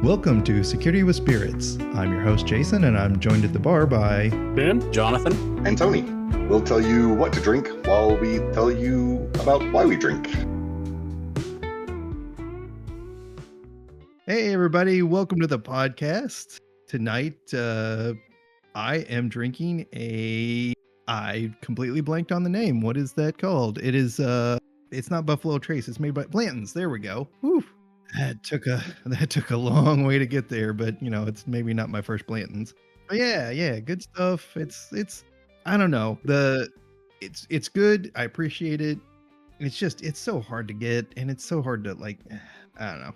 Welcome to Security with Spirits. I'm your host, Jason, and I'm joined at the bar by Ben, Jonathan, and Tony. We'll tell you what to drink while we tell you about why we drink. Hey, everybody. Welcome to the podcast. Tonight, I am drinking I completely blanked on the name. What is that called? It is, it's not Buffalo Trace. It's made by Blanton's. There we go. Whew. That took a long way to get there, but you know, it's maybe not my first Blanton's. But yeah, good stuff. It's I don't know. It's good. I appreciate it. It's so hard to get, and it's so hard to I don't know.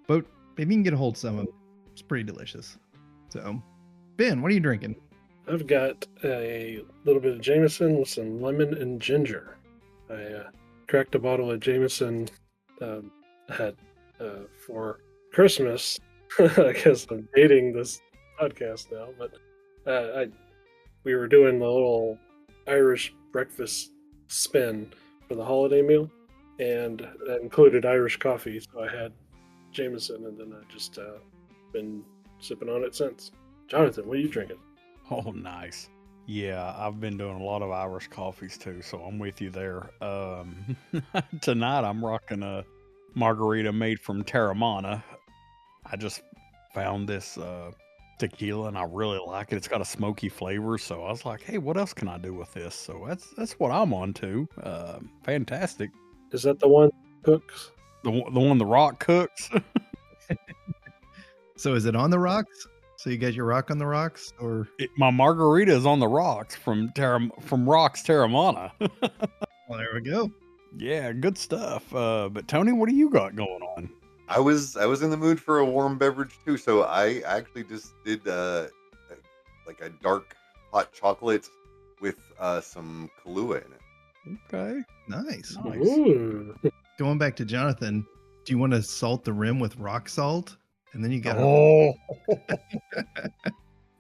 But if you can get a hold of some of it, it's pretty delicious. So, Ben, what are you drinking? I've got a little bit of Jameson with some lemon and ginger. I cracked a bottle of Jameson for Christmas. I guess I'm dating this podcast now, but we were doing the little Irish breakfast spin for the holiday meal, and that included Irish coffee. So I had Jameson, and then I just been sipping on it since. Jonathan, what are you drinking? Oh, nice. Yeah, I've been doing a lot of Irish coffees too, so I'm with you there. Tonight I'm rocking a margarita made from Terramana. I just found this tequila and I really like it. It's got a smoky flavor, so I was like, hey, what else can I do with this? So that's what I'm on to. Fantastic. Is that the one cooks? The one the rock cooks? So is it on the rocks? So you got your rock on the rocks, or My margarita is on the rocks from Rocks Terramana. well, there we go. Yeah, good stuff. But Tony, what do you got going on? I was in the mood for a warm beverage too, so I actually just did like a dark hot chocolate with some Kalúa in it. Okay, Nice. Ooh. Going back to Jonathan, do you want to salt the rim with rock salt? And then you got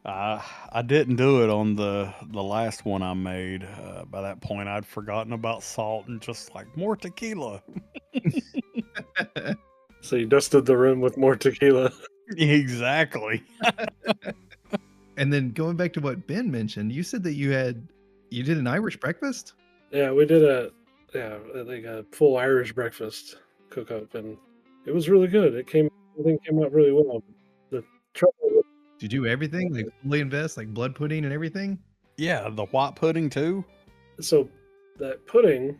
I didn't do it on the last one I made. By that point, I'd forgotten about salt and just like more tequila. So you dusted the rim with more tequila. Exactly. And then going back to what Ben mentioned, you said that you did an Irish breakfast? Yeah, we did a full Irish breakfast cook up, and it was really good. Everything came out really well. The trouble Did you do everything? Like fully invest, like blood pudding and everything? Yeah, the white pudding too. so that pudding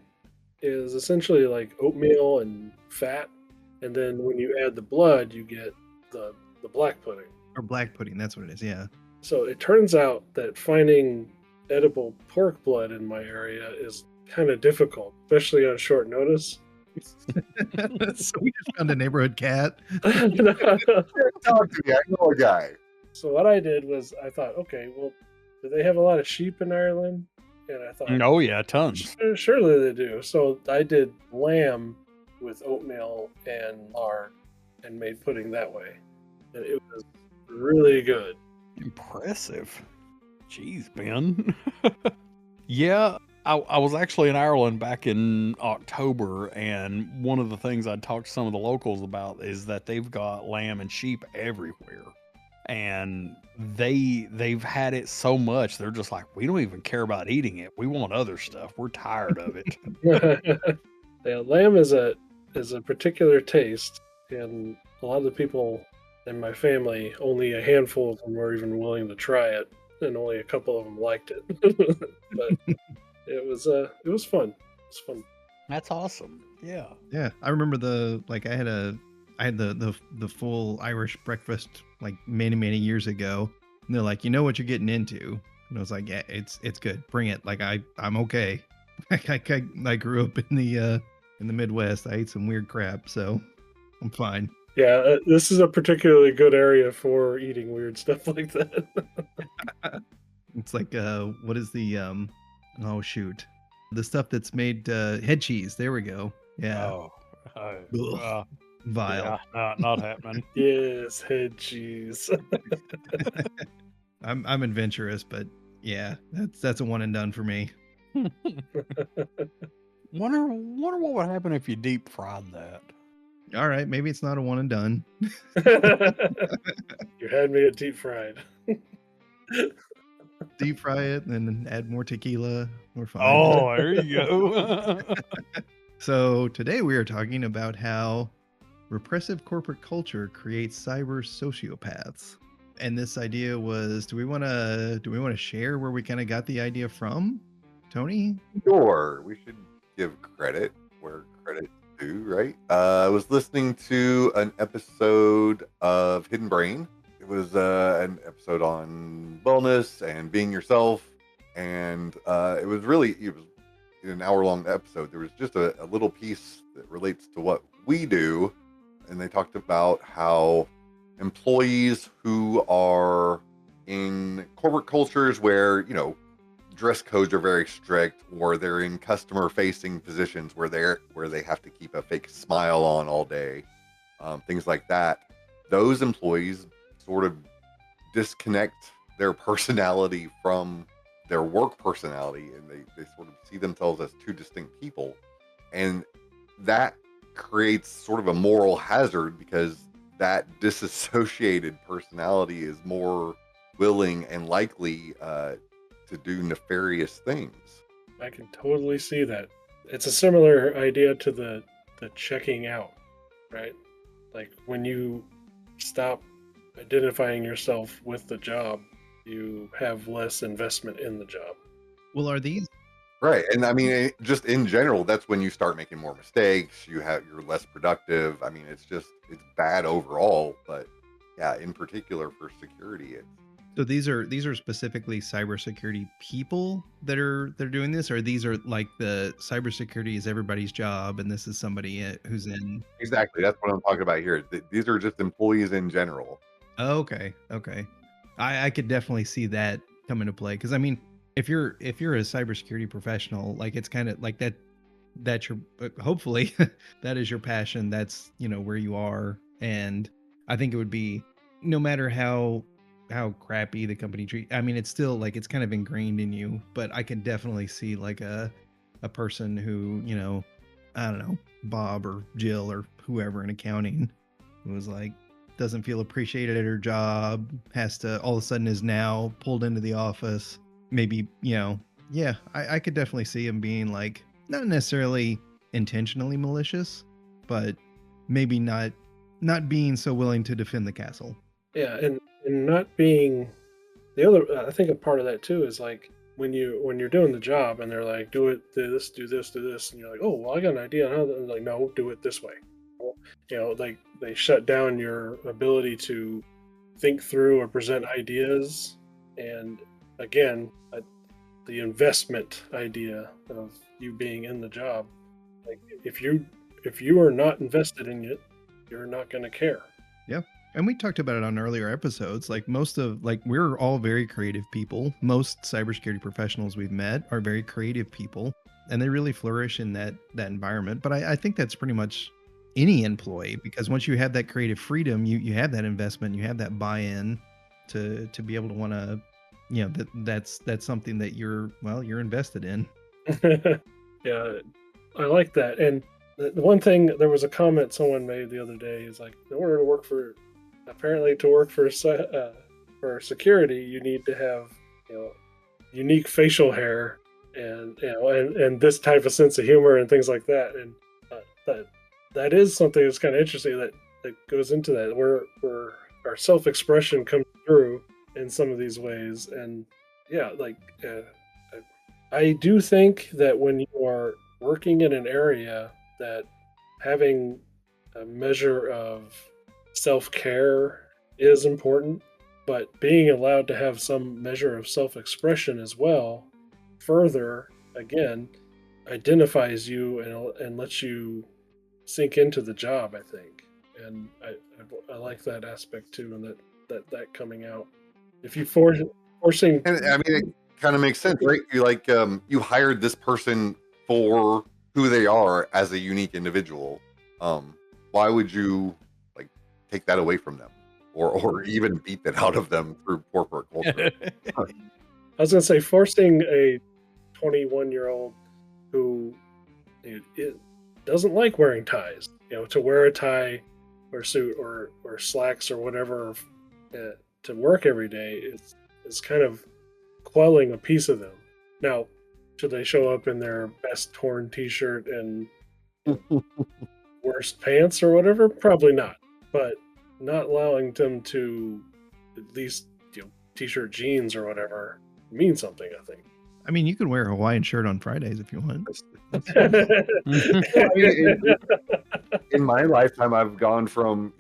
is essentially like oatmeal and fat, and then when you add the blood, you get the black pudding. Or black pudding, that's what it is, yeah. So it turns out that finding edible pork blood in my area is kind of difficult, especially on short notice. So we just found a neighborhood cat. Talk to me, I know a guy. So what I did was I thought, okay, well, do they have a lot of sheep in Ireland? And I thought, Oh yeah, tons. surely they do. So I did lamb with oatmeal and lard and made pudding that way. And it was really good. Impressive. Jeez, Ben. Yeah, I was actually in Ireland back in October, and one of the things I'd talked to some of the locals about is that they've got lamb and sheep everywhere. And they've had it so much, they're just like, we don't even care about eating it. We want other stuff. We're tired of it. Yeah, lamb is a particular taste, and a lot of the people in my family, only a handful of them were even willing to try it, and only a couple of them liked it. But it was fun. It was fun. That's awesome. Yeah. Yeah. I remember I had the full Irish breakfast like many years ago. And they're like, you know what you're getting into. And I was like, yeah, it's good. Bring it. Like I'm okay. I grew up in the Midwest. I ate some weird crap, so I'm fine. Yeah, this is a particularly good area for eating weird stuff like that. It's like what is the oh shoot, the stuff that's made head cheese. There we go. Yeah. Oh. Vile. Yeah, not happening. Yes, head cheese. I'm adventurous, but yeah, that's a one and done for me. Wonder what would happen if you deep fried that. All right, maybe it's not a one and done. You had me at deep fried. Deep fry it and then add more tequila. We're fine. Oh, there you go. So today we are talking about how repressive corporate culture creates cyber sociopaths. And this idea was, do we want to share where we kind of got the idea from? Tony? Sure, we should give credit where credit's due, right? I was listening to an episode of Hidden Brain. It was an episode on wellness and being yourself, and it was an hour-long episode. There was just a little piece that relates to what we do, and they talked about how employees who are in corporate cultures where, dress codes are very strict, or they're in customer facing positions where they have to keep a fake smile on all day, things like that. Those employees sort of disconnect their personality from their work personality, and they sort of see themselves as two distinct people, and that creates sort of a moral hazard, because that disassociated personality is more willing and likely to do nefarious things. I can totally see that. It's a similar idea to the checking out, right? Like when you stop identifying yourself with the job, you have less investment in the job. Well, are these Right, and I mean, just in general, that's when you start making more mistakes. You're less productive. I mean, it's bad overall. But yeah, in particular for security, so these are specifically cybersecurity people they're doing this, or these are like the cybersecurity is everybody's job and this is somebody who's in exactly, that's what I'm talking about here. These are just employees in general. Okay. I could definitely see that come into play, because I mean, if you're a cybersecurity professional, like it's kind of like that's your hopefully that is your passion. That's where you are, and I think it would be, no matter how crappy the company treat. I mean, it's still like it's kind of ingrained in you. But I can definitely see like a person who I don't know, Bob or Jill or whoever in accounting, who was like, doesn't feel appreciated at her job, has to all of a sudden is now pulled into the office. Maybe, I could definitely see him being like, not necessarily intentionally malicious, but maybe not being so willing to defend the castle. Yeah, and not being the other. I think a part of that too is like when you're doing the job and they're like, do this, and you're like, oh, well, I got an idea on how. And like, no, do it this way. Like they shut down your ability to think through or present ideas, and again, the investment idea of you being in the job. Like if you are not invested in it, you're not going to care. Yeah. And we talked about it on earlier episodes. Like we're all very creative people. Most cybersecurity professionals we've met are very creative people, and they really flourish in that environment. But I think that's pretty much any employee, because once you have that creative freedom, you have that investment, you have that buy-in to be able to want to, that's something that you're invested in. Yeah, I like that. And the one thing, there was a comment someone made the other day is like, in order to work for security, you need to have unique facial hair and this type of sense of humor and things like that. And that is something that's kind of interesting that goes into that, where our self-expression comes through in some of these ways. And yeah, I do think that when you are working in an area, that having a measure of self-care is important, but being allowed to have some measure of self-expression as well further, again, identifies you and lets you sink into the job, I think. And I like that aspect too, and that coming out. If you forcing, And I mean, it kind of makes sense, right? You hired this person for who they are as a unique individual. Why would you take that away from them, or even beat that out of them through corporate culture? I was gonna say, forcing a 21-year-old who it doesn't like wearing ties to wear a tie or suit or slacks or whatever to work every day is kind of quelling a piece of them. Now, should they show up in their best torn T-shirt and worst pants or whatever? Probably not. But not allowing them to at least T-shirt, jeans, or whatever means something. I think. I mean, you can wear a Hawaiian shirt on Fridays if you want. In my lifetime, I've gone from,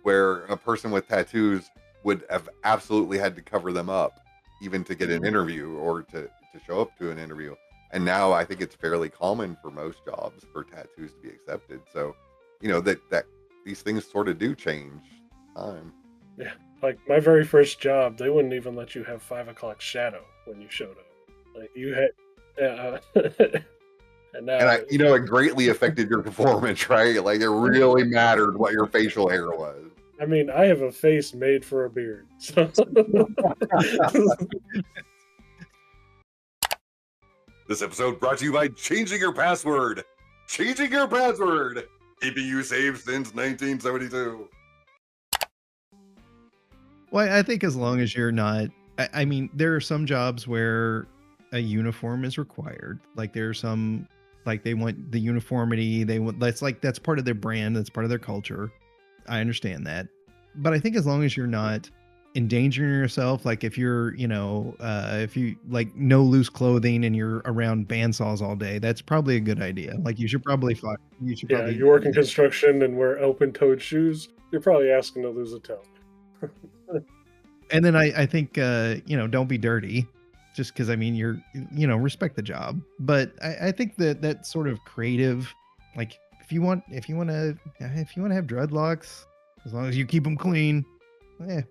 where a person with tattoos would have absolutely had to cover them up, even to get an interview or to show up to an interview. And now I think it's fairly common for most jobs for tattoos to be accepted. So, that these things sort of do change time. Yeah. Like my very first job, they wouldn't even let you have 5 o'clock shadow when you showed up. Like you had, and now, it greatly affected your performance, right? Like it really mattered what your facial hair was. I mean, I have a face made for a beard. So. This episode brought to you by Changing Your Password. Changing Your Password, keeping you safe since 1972. Well, I think as long as you're not, I mean, there are some jobs where a uniform is required. Like there are some, like they want the uniformity. That's part of their brand. That's part of their culture. I understand that. But I think as long as you're not endangering yourself, like if you're, if you like no loose clothing and you're around bandsaws all day, that's probably a good idea. Like you should probably you work in construction and wear open-toed shoes, you're probably asking to lose a toe. And then I think, don't be dirty just because, I mean, you're, respect the job. But I think that sort of creative, like if you want to have dreadlocks, as long as you keep them clean,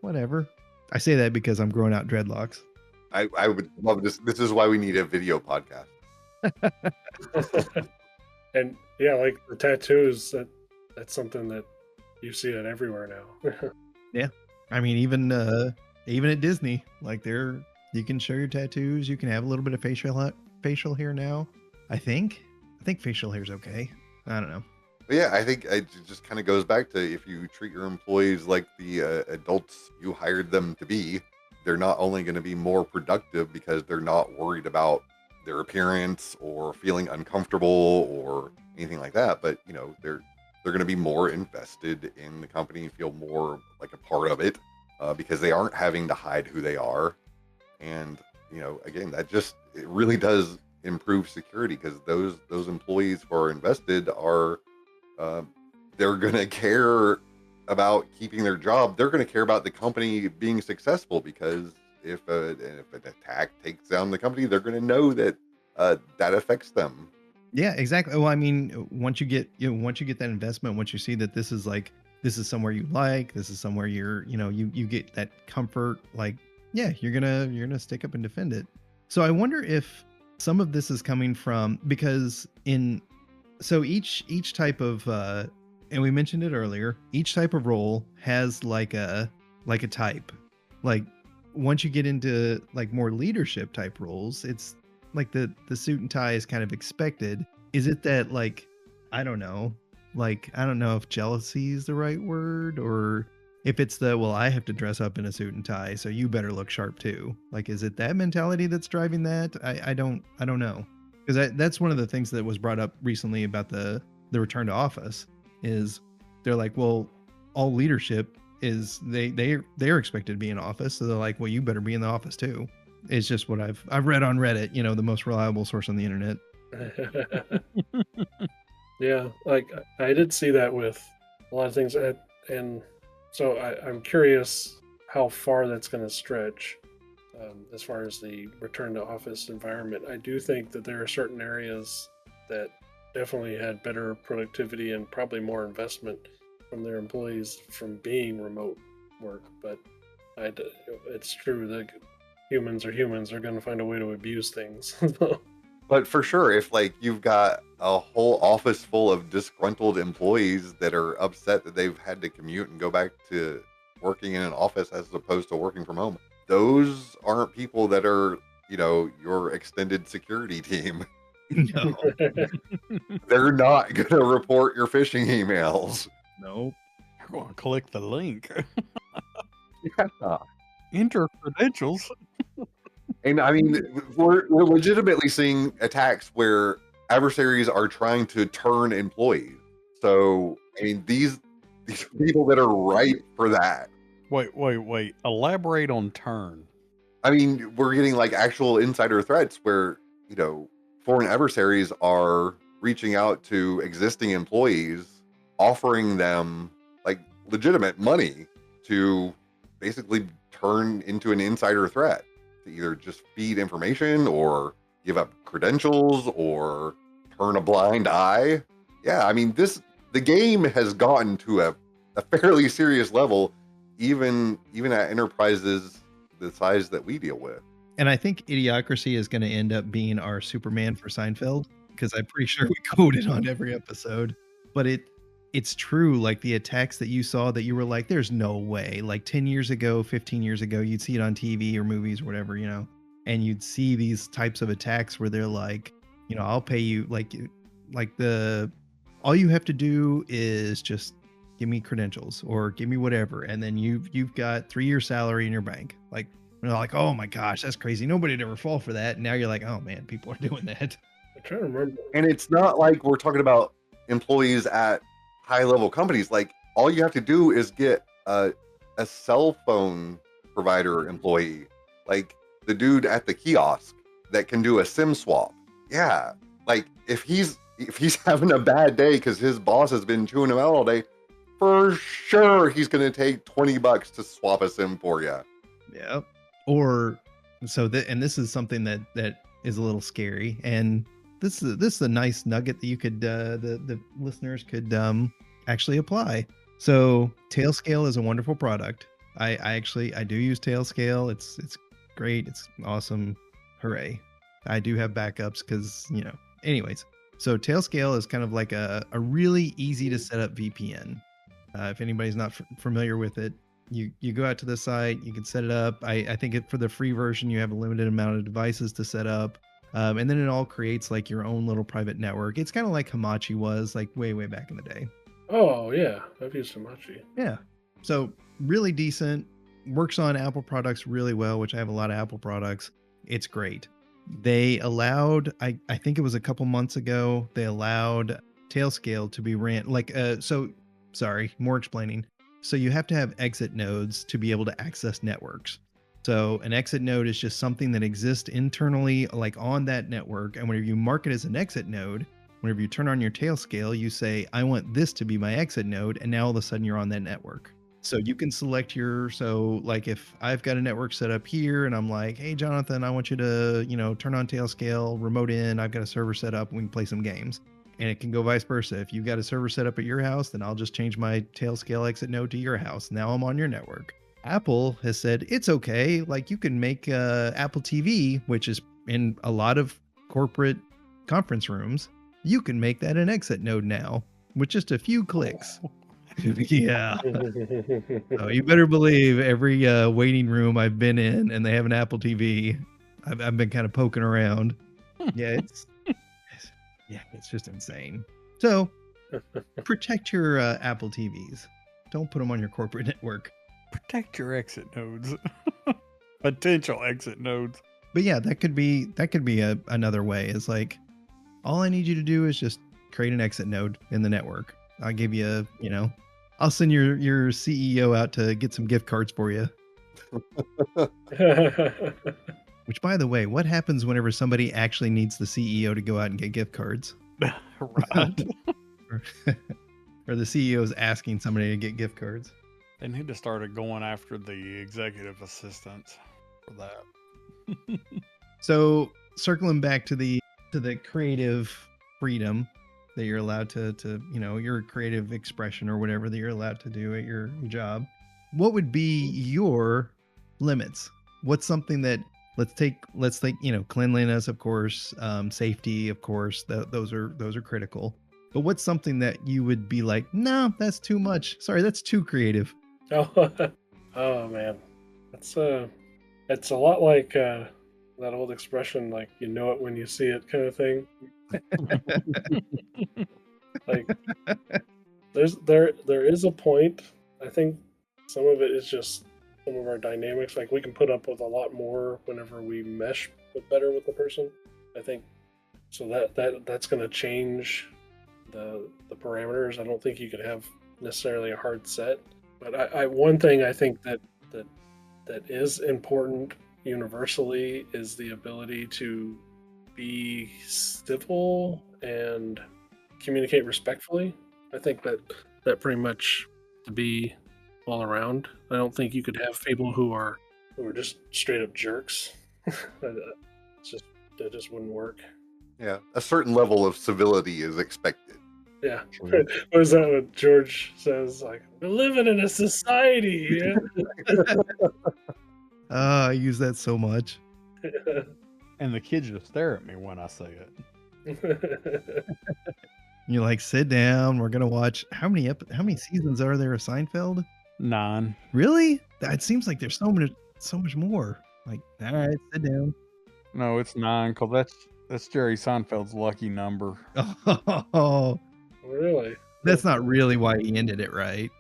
whatever. I say that because I'm growing out dreadlocks. I would love this. This is why we need a video podcast. And yeah, like the tattoos, that's something that you see it everywhere now. Yeah. I mean, even at Disney, like you can show your tattoos. You can have a little bit of facial hair now. I think facial hair is okay. I don't know. But yeah, I think it just kind of goes back to if you treat your employees like the adults you hired them to be, they're not only going to be more productive because they're not worried about their appearance or feeling uncomfortable or anything like that, but they're going to be more invested in the company, feel more like a part of it because they aren't having to hide who they are. And, again, it really does improve security because those employees who are invested are, they're going to care about keeping their job. They're going to care about the company being successful because if an attack takes down the company, they're going to know that that affects them. Yeah, exactly. Well, I mean, once you get that investment, once you see that this is somewhere you like, this is somewhere you get that comfort, like, yeah, you're gonna stick up and defend it. So I wonder if some of this is coming from because each type of and we mentioned it earlier, each type of role has like a type. Like once you get into like more leadership type roles, it's like the suit and tie is kind of expected. Is it that like, I don't know if jealousy is the right word or if it's I have to dress up in a suit and tie, so you better look sharp too. Like, is it that mentality that's driving that? I don't know. Because that's one of the things that was brought up recently about the return to office is they're like, well, all leadership is they're expected to be in office. So they're like, well, you better be in the office too. It's just what I've read on Reddit, the most reliable source on the internet. Yeah, like I did see that with a lot of things, and so I'm curious how far that's going to stretch as far as the return to office environment. I do think that there are certain areas that definitely had better productivity and probably more investment from their employees from being remote work, but it's true that humans are humans. They're going to find a way to abuse things. But for sure, if like you've got a whole office full of disgruntled employees that are upset that they've had to commute and go back to working in an office as opposed to working from home, those aren't people that are, your extended security team. No, They're not going to report your phishing emails. nope. You're going to click the link. Yeah. Enter credentials. And I mean, we're legitimately seeing attacks where adversaries are trying to turn employees. So, I mean, these people that are ripe for that. Wait. Elaborate on turn. I mean, we're getting like actual insider threats where, foreign adversaries are reaching out to existing employees, offering them like legitimate money to basically turn into an insider threat, to either just feed information or give up credentials or turn a blind eye. Yeah, I mean, the game has gotten to a fairly serious level, even at enterprises the size that we deal with. And I think Idiocracy is going to end up being our Superman for Seinfeld, because I'm pretty sure we quote it on every episode. But it's true. Like the attacks that you saw that you were like, there's no way. Like 10 years ago, 15 years ago, you'd see it on TV or movies or whatever, and you'd see these types of attacks where they're like, I'll pay you all you have to do is just give me credentials or give me whatever. And then you've got 3-year salary in your bank. Like, they're like, oh my gosh, that's crazy. Nobody'd ever fall for that. And now you're like, oh man, people are doing that. I'm trying to remember. And it's not like we're talking about employees at high level companies. Like, all you have to do is get a cell phone provider employee, like the dude at the kiosk that can do a SIM swap. Yeah. Like if he's having a bad day because his boss has been chewing him out all day, for sure he's going to take $20 to swap a SIM for you. Yeah. Or and this is something that is a little scary, and this is a nice nugget that you could the listeners could actually apply. So Tailscale is a wonderful product. I do use Tailscale. It's great. It's awesome. Hooray. I do have backups because, anyways. So Tailscale is kind of like a really easy to set up VPN. If anybody's not familiar with it, you go out to the site, you can set it up. I think for the free version, you have a limited amount of devices to set up. And then it all creates like your own little private network. It's kind of like Hamachi was like way back in the day. Oh yeah, I've used Hamachi. Yeah. So really decent. Works on Apple products really well, which I have a lot of Apple products. It's great. They allowed, I think it was a couple months ago, they allowed Tailscale to be ran more explaining. So you have to have exit nodes to be able to access networks. So an exit node is just something that exists internally, like on that network. And whenever you mark it as an exit node, whenever you turn on your Tailscale, you say, I want this to be my exit node. And now all of a sudden you're on that network. So you can select like if I've got a network set up here and I'm like, hey, Jonathan, I want you to, turn on Tailscale, remote in, I've got a server set up, we can play some games. And it can go vice versa. If you've got a server set up at your house, then I'll just change my Tailscale exit node to your house. Now I'm on your network. Apple has said it's okay. Like you can make Apple TV, which is in a lot of corporate conference rooms, you can make that an exit node now with just a few clicks. Yeah. Oh, you better believe every waiting room I've been in and they have an Apple TV, I've been kind of poking around. Yeah, it's just insane. So protect your Apple TVs. Don't put them on your corporate network. Protect your exit nodes. Potential exit nodes. But yeah, that could be another way. Is like, all I need you to do is just create an exit node in the network. I'll give you, I'll send your CEO out to get some gift cards for you. Which, by the way, what happens whenever somebody actually needs the CEO to go out and get gift cards? Right. Or the CEO is asking somebody to get gift cards. They need to start going after the executive assistants for that. So circling back to the creative freedom that you're allowed to your creative expression or whatever that you're allowed to do at your job, what would be your limits? What's something that let's take cleanliness, of course, safety, of course, those are critical. But what's something that you would be like, no, that's too much. Sorry, that's too creative. Oh man, it's a lot like the that old expression, like you know it when you see it, kind of thing. Like there is a point. I think some of it is just some of our dynamics. Like we can put up with a lot more whenever we mesh better with the person. I think so that's going to change the parameters. I don't think you could have necessarily a hard set. But I one thing I think that is important universally is the ability to be civil and communicate respectfully. I think that pretty much to be all around. I don't think you could have people who are just straight up jerks. That just wouldn't work. Yeah, a certain level of civility is expected. Yeah. What is that what George says? Like, we're living in a society. Yeah? I use that so much. And the kids just stare at me when I say it. You're like, sit down. We're gonna watch. How many seasons are there of Seinfeld? 9. Really? That seems like there's so much more. Like, all right, sit down. No, it's 9 because that's Jerry Seinfeld's lucky number. Oh, Really? that's not really why he ended it, right?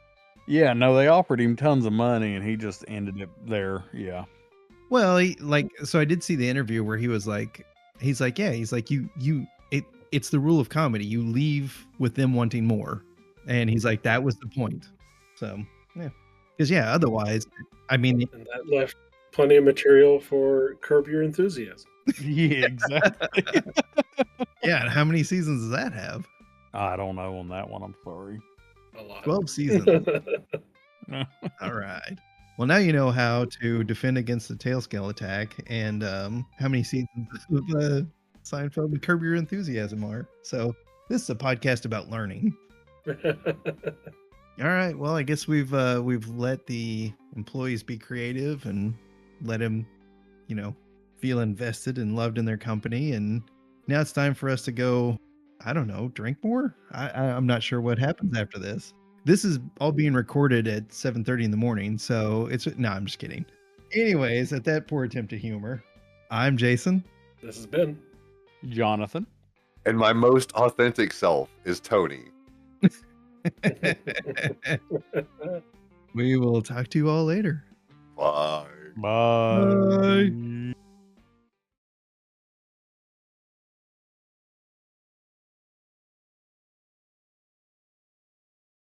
Yeah, no, they offered him tons of money and he just ended it there. Yeah. Well, so I did see the interview where he's like, it's the rule of comedy. You leave with them wanting more. And he's like, that was the point. So, yeah. Because, yeah, otherwise, I mean, And that left plenty of material for Curb Your Enthusiasm. Yeah, exactly. yeah, how many seasons does that have? I don't know on that one. I'm sorry. A lot. 12 seasons. All right. Well, now you know how to defend against the tail scale attack and how many seasons of Seinfeld and Curb Your Enthusiasm are. So this is a podcast about learning. All right. Well, I guess we've let the employees be creative and let them, feel invested and loved in their company. And now it's time for us to go, I don't know, drink more. I'm not sure what happens after this. This is all being recorded at 7:30 in the morning. So I'm just kidding. Anyways, at that poor attempt at humor, I'm Jason. This has been Jonathan. And my most authentic self is Tony. We will talk to you all later. Bye. Bye. Bye.